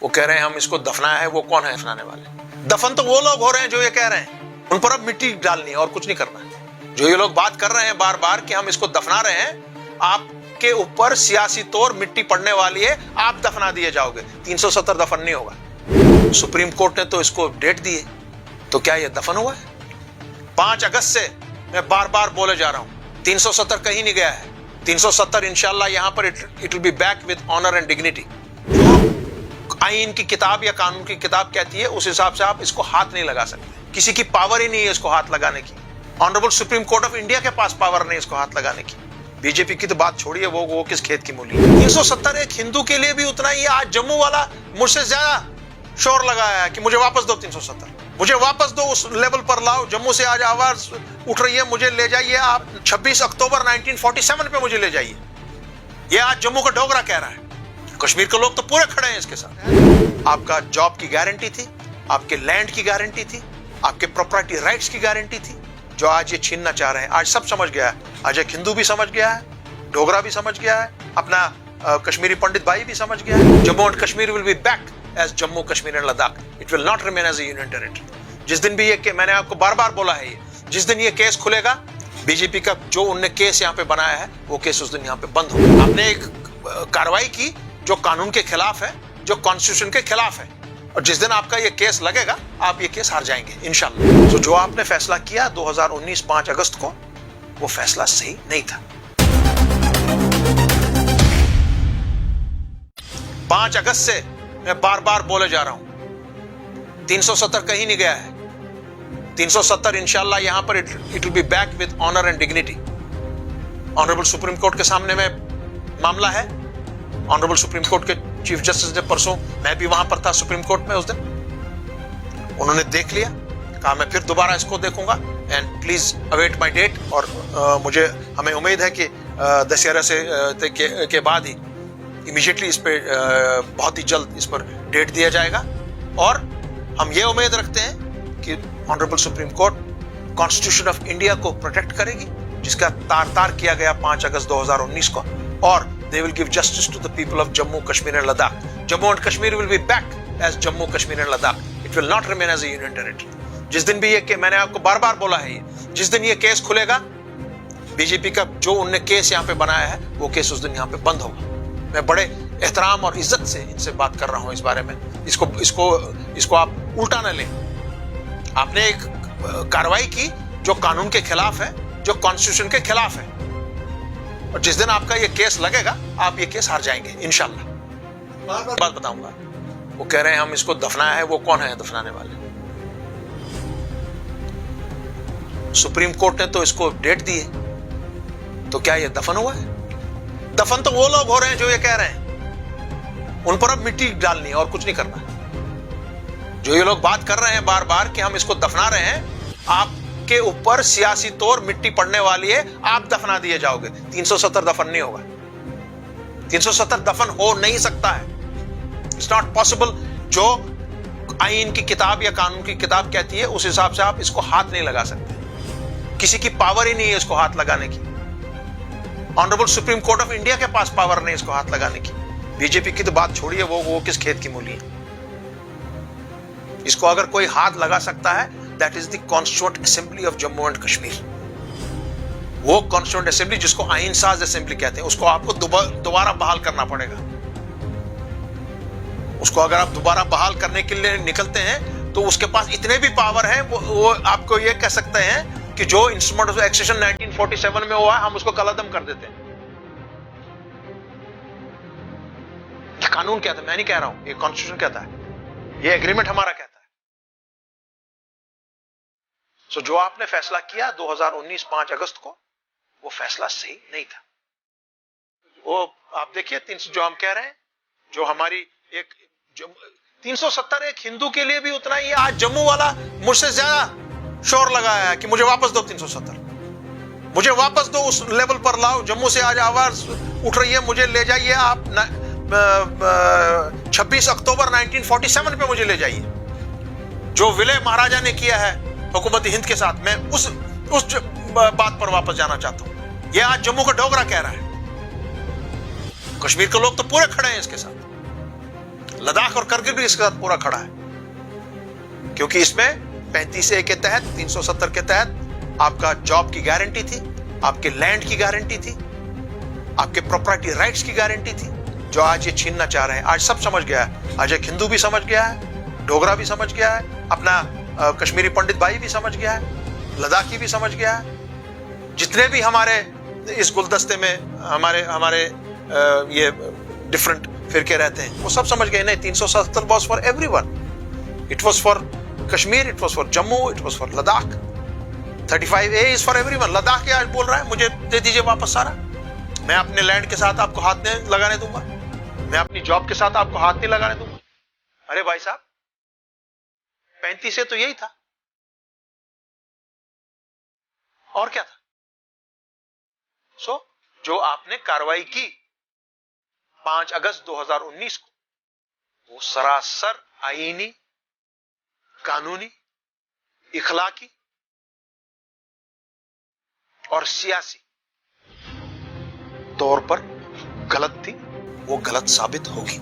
वो कह रहे हैं हम इसको दफनाया है, वो कौन है दफनाने वाले? दफन तो वो लोग हो रहे हैं जो ये कह रहे हैं, उन पर अब मिट्टी डालनी है और कुछ नहीं करना है। जो ये लोग बात कर रहे हैं बार बार कि हम इसको दफना रहे हैं, आपके ऊपर सियासी तौर मिट्टी पड़ने वाली है, आप दफना दिए जाओगे। 370 दफन नहीं होगा। सुप्रीम कोर्ट ने तो इसको डेट दी है, तो क्या ये दफन हुआ है? 5 अगस्त से मैं बार बार बोले जा रहा हूं, 370 कहीं नहीं गया है। 370 इंशाल्लाह यहां पर it will be back with honour and dignity. आईन की किताब या कानून की किताब कहती है उस हिसाब से आप इसको हाथ नहीं लगा सकते। किसी की पावर ही नहीं है इसको हाथ लगाने की। Honourable supreme court of India के पास पावर नहीं इसको हाथ लगाने की। बीजेपी की तो बात छोड़िए, वो किस खेत की मूली है। 370 एक हिंदू के लिए भी उतना ही। आज जम्मू वाला मुझसे ज्यादा शोर लगाया है कि मुझे वापस दो 370, मुझे वापस दो, उस लेवल पर लाओ। जम्मू से आज आवाज उठ रही है, मुझे ले जाइए आप 26 अक्टूबर 1947 पे मुझे ले जाइए। ये आज जम्मू का डोगरा कह रहा है। कश्मीर के लोग तो पूरे खड़े हैं इसके साथ। आपका जॉब की गारंटी थी, आपके लैंड की गारंटी थी, आपके प्रॉपर्टी राइट्स की गारंटी थी, जो आज ये छीनना चाह रहे हैं। आज सब समझ गया है। आज एक हिंदू भी समझ गया है, डोगरा भी समझ गया है, अपना कश्मीरी पंडित भाई भी समझ गया है। Jammu and Kashmir will be back as Jammu Kashmir and Ladakh. It will not remain as a union territory. जिस दिन भी ये, मैंने आपको बार बार बोला है, ये जिस दिन ये केस खुलेगा, बीजेपी का जो उनने केस यहाँ पे बनाया है, वो केस उस दिन यहाँ पे बंद होगा। आपने एक कार्रवाई की जो कानून के खिलाफ है, जो कॉन्स्टिट्यूशन के खिलाफ है, और जिस दिन आपका ये केस लगेगा, आप ये केस हार जाएंगे इंशाल्लाह। तो जो आपने फैसला किया 2019 5 अगस्त को, वो फैसला सही नहीं था। 5 अगस्त से मैं बार बार बोले जा रहा हूं, 370 कहीं नहीं गया है। 370 इंशाल्लाह यहां पर it will be back with honour and dignity. Honourable supreme court के सामने में मामला है। ऑनरेबल सुप्रीम कोर्ट के चीफ जस्टिस ने परसों, मैं भी वहां पर था सुप्रीम कोर्ट में उस दिन, उन्होंने देख लिया, कहा मैं फिर दोबारा इसको देखूंगा and please await my date. और हमें उम्मीद है कि दशहरा से के बाद ही इमीडिएटली इस पे बहुत ही जल्द इस पर डेट दिया जाएगा। और हम ये उम्मीद रखते हैं कि honourable supreme court constitution of India को प्रोटेक्ट करेगी, जिसका तार किया गया 5 अगस्त 2019 को, और they will give justice to the people of Jammu, Kashmir and Ladakh. Jammu and Kashmir will be back as Jammu, Kashmir and Ladakh. It will not remain as a union territory. जिस दिन भी ये, मैंने आपको बार बार बोला है, जिस दिन ये केस खुलेगा, बीजेपी का जो उनने केस यहाँ पे बनाया है, वो केस उस दिन यहाँ पे बंद होगा। मैं बड़े एहतराम और इज्जत से इनसे बात कर रहा हूँ इस बारे में। इसको आप उल्टा न लें। आपने एक कार्रवाई की जो कानून के खिलाफ है, जो कॉन्स्टिट्यूशन के खिलाफ है, और जिस दिन आपका ये केस लगेगा, आप ये केस हार जाएंगे इंशाल्लाह। बात बताऊंगा। वो कह रहे हैं हम इसको दफनाया है, वो कौन है दफनाने वाले? सुप्रीम कोर्ट ने तो इसको डेट दी है, तो क्या ये दफन हुआ है? दफन तो वो लोग हो रहे हैं जो ये कह रहे हैं, उन पर अब मिट्टी डालनी है और कुछ नहीं करना। जो ये लोग बात कर रहे हैं बार बार कि हम इसको दफना रहे हैं, आपके ऊपर सियासी तौर मिट्टी पड़ने वाली है, आप दफना दिए जाओगे। 370 दफन नहीं होगा। 370 दफन हो नहीं सकता है। It's not possible. जो आईन की किताब या कानून की किताब कहती है, उस हिसाब से आप इसको हाथ नहीं लगा सकते। किसी की पावर ही नहीं है इसको हाथ लगाने की। Honourable supreme court of India के पास पावर नहीं इसको हाथ लगाने की। बीजेपी की तो बात छोड़िए, वो किस खेत की मूली है। इसको अगर कोई हाथ लगा सकता है, that is the constituent assembly of Jammu and Kashmir. वो कॉन्स्टिट्यूएंट असेंबली जिसको आईन साज असेंबली कहते हैं, उसको आपको दोबारा बहाल करना पड़ेगा। उसको अगर आप दोबारा बहाल करने के लिए निकलते हैं, तो उसके पास इतने भी पावर है, वो आपको ये कह सकते हैं कि जो इंस्ट्रूमेंट ऑफ एक्सेशन 1947 में हुआ है, हम उसको कलअदम कर देते हैं। ये कानून कहता है, मैं नहीं कह रहा हूं, ये कॉन्स्टिट्यूशन कहता है, ये एग्रीमेंट हमारा कहता है। सो जो आपने फैसला किया 2019 5 अगस्त को, वो फैसला सही नहीं था। वो आप देखिए, जो हम कह रहे हैं, जो हमारी एक 370 एक हिंदू के लिए भी उतना ही। आज जम्मू वाला मुझसे ज्यादा शोर लगाया है कि मुझे वापस दो 370, मुझे वापस दो, उस लेवल पर लाओ। जम्मू से आज आवाज उठ रही है, मुझे ले जाइए आप 26 अक्टूबर 1947 पे मुझे ले जाइए। जो विलय महाराजा ने किया है हुकूमत हिंद के साथ, मैं उस बात पर वापस जाना चाहता हूं। यह आज जम्मू का डोगरा कह रहा है। कश्मीर के लोग तो पूरे खड़े हैं इसके साथ। लद्दाख और करगिल भी इसके साथ पूरा खड़ा है, क्योंकि इसमें 35A के तहत, 370 के तहत आपका जॉब की गारंटी थी, आपके लैंड की गारंटी थी, आपके प्रॉपर्टी राइट्स की गारंटी थी, जो आज ये छीनना चाह रहे हैं। आज सब समझ गया है, आज एक हिंदू भी समझ गया है, डोगरा भी समझ गया है, अपना कश्मीरी पंडित भाई भी समझ गया है, लद्दाखी भी समझ गया है, जितने भी हमारे इस गुलदस्ते में हमारे ये डिफरेंट फिरके रहते हैं, वो सब समझ गए। नहीं, 377 was for everyone, it was for Kashmir, it was for Jammu, it was for Ladakh. 35A is for everyone. Ladakh क्या बोल रहा है, मुझे दे दीजिए वापस सारा, मैं अपने लैंड के साथ आपको हाथ नहीं लगाने दूंगा, मैं अपनी जॉब के साथ आपको हाथ नहीं लगाने दूंगा। अरे भाई साहब, 35A तो यही था, और क्या था? सो जो आपने कार्रवाई की 5 अगस्त 2019 को, वो सरासर आईनी, कानूनी, इखलाकी और सियासी तौर पर गलत थी, वो गलत साबित होगी।